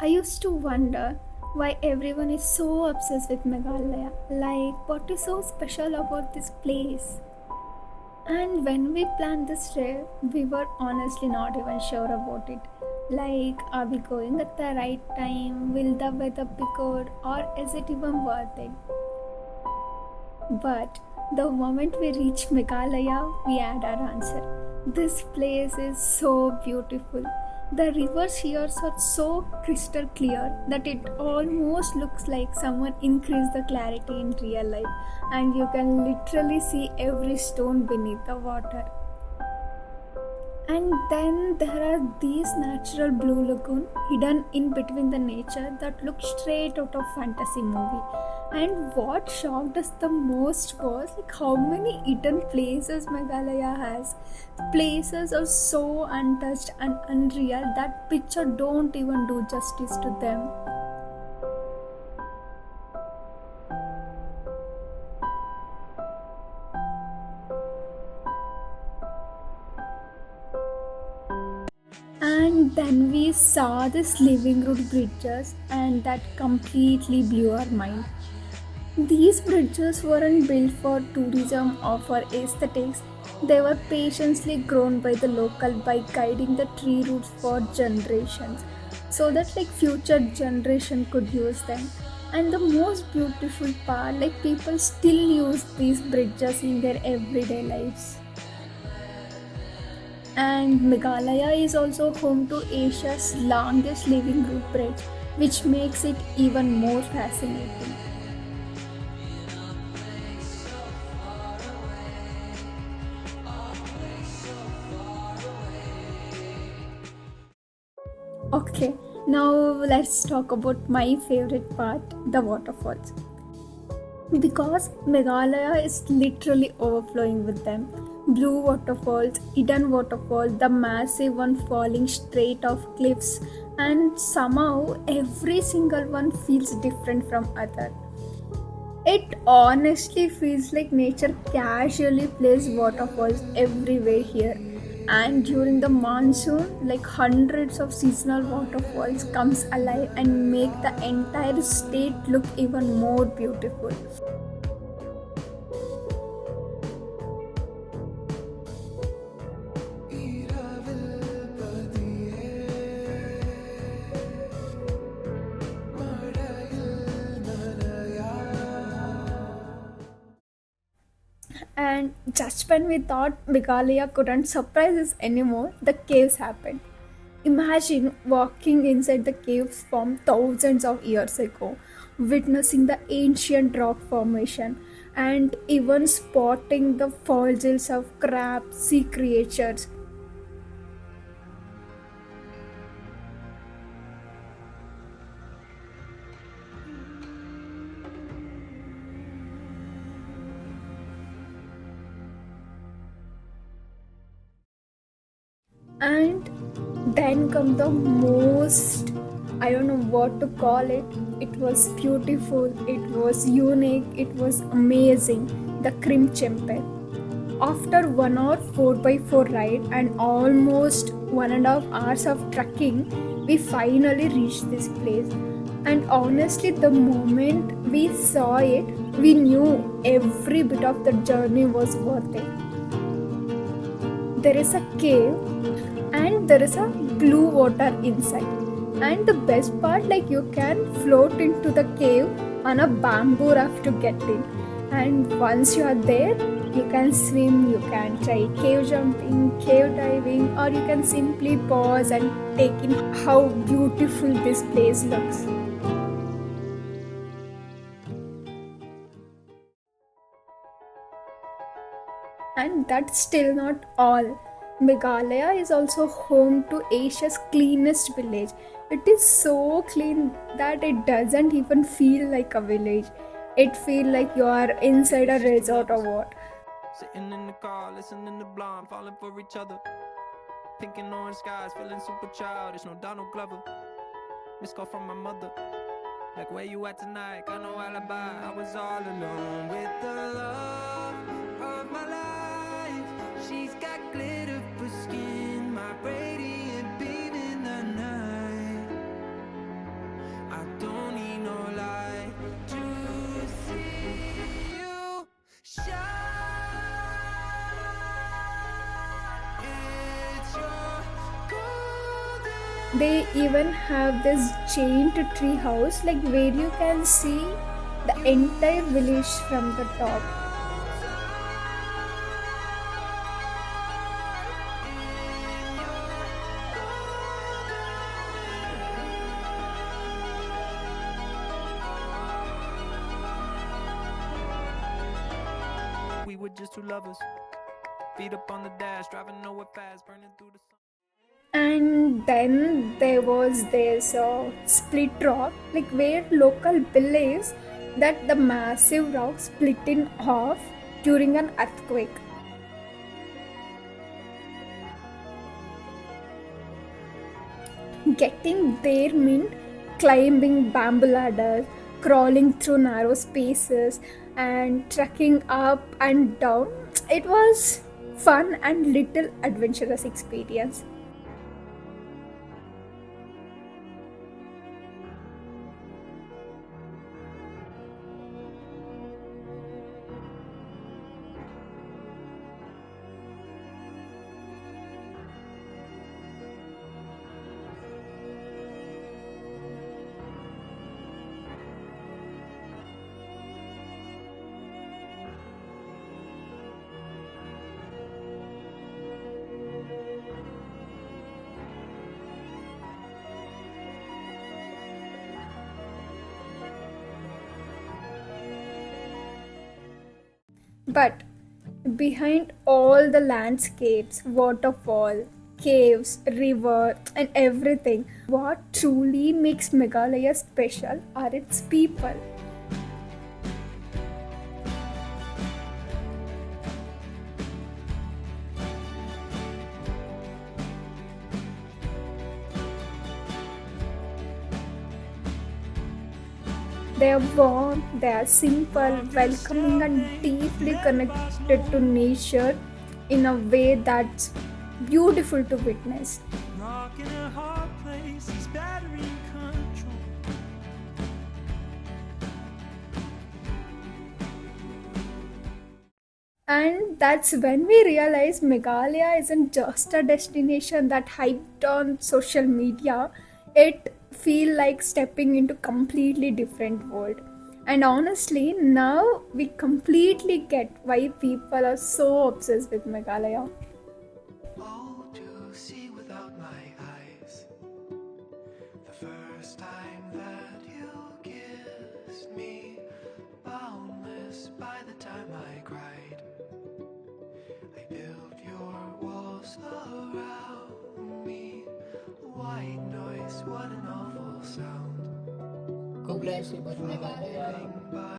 I used to wonder why everyone is so obsessed with Meghalaya. Like, what is so special about this place? And when we planned this trip, we were honestly not even sure about it. Like, are we going at the right time? Will the weather be good? Or is it even worth it? But the moment we reached Meghalaya, we had our answer. This place is so beautiful. The rivers here are so crystal clear that it almost looks like someone increased the clarity in real life, and you can literally see every stone beneath the water. And then there are these natural blue lagoon hidden in between the nature that look straight out of fantasy movie. And what shocked us the most was like how many hidden places Meghalaya has. The places are so untouched and unreal that picture don't even do justice to them. And then we saw these living root bridges, and that completely blew our mind. These bridges weren't built for tourism or for aesthetics. They were patiently grown by the local by guiding the tree roots for generations so that like future generation could use them. And the most beautiful part, like people still use these bridges in their everyday lives. And Meghalaya is also home to Asia's longest living root bridge, which makes it even more fascinating. Okay, now let's talk about my favorite part, the waterfalls. Because Meghalaya is literally overflowing with them. Blue waterfalls, hidden waterfalls, the massive one falling straight off cliffs, and somehow every single one feels different from other. It honestly feels like nature casually plays waterfalls everywhere here. And during the monsoon, like hundreds of seasonal waterfalls comes alive and make the entire state look even more beautiful. And just when we thought Meghalaya couldn't surprise us anymore, the caves happened. Imagine walking inside the caves from thousands of years ago, witnessing the ancient rock formation, and even spotting the fossils of crab sea creatures. And then come the most, I don't know what to call it. It was beautiful, it was unique, it was amazing. The Krem Chympe. After 1 hour 4x4 ride and almost 1.5 hours of trekking, we finally reached this place. And honestly, the moment we saw it, we knew every bit of the journey was worth it. There is a cave and there is a blue water inside. And the best part, like you can float into the cave on a bamboo raft to get in. And once you are there, you can swim, you can try cave jumping, cave diving, or you can simply pause and take in how beautiful this place looks. And that's still not all. Meghalaya is also home to Asia's cleanest village. It is so clean that it doesn't even feel like a village. It feels like you are inside a resort or what. Sitting in the car, listening to Blonde, falling for each other. Pink and orange skies, feeling super childish. No Donald Glover. Missed call from my mother. Like, where you at tonight? Got no alibi. I was all alone with the love of my life. She's got glitter for skin, my radiant beam in the night. They even have this giant tree house, like where you can see the entire village from the top. We were just two lovers, feet up on the dash, driving nowhere fast, burning through the sun. And then there was this split rock, like where local believes that the massive rock split in half during an earthquake. Getting there meant climbing bamboo ladders, crawling through narrow spaces, and trekking up and down. It was fun and little adventurous experience. But behind all the landscapes, waterfall, caves, river, and everything, what truly makes Meghalaya special are its people. They are warm, they are simple, welcoming, and deeply connected to nature in a way that's beautiful to witness. Rock in a hard place, is battery control. And that's when we realize Meghalaya isn't just a destination that hyped on social media. It feel like stepping into completely different world. And honestly, now we completely get why people are so obsessed with Meghalaya. Oh, to see without my eyes. The first time that you kissed me, boundless by the time I cried. I built your walls around me. White noise, what an awful sound. God bless you, but Meghalaya.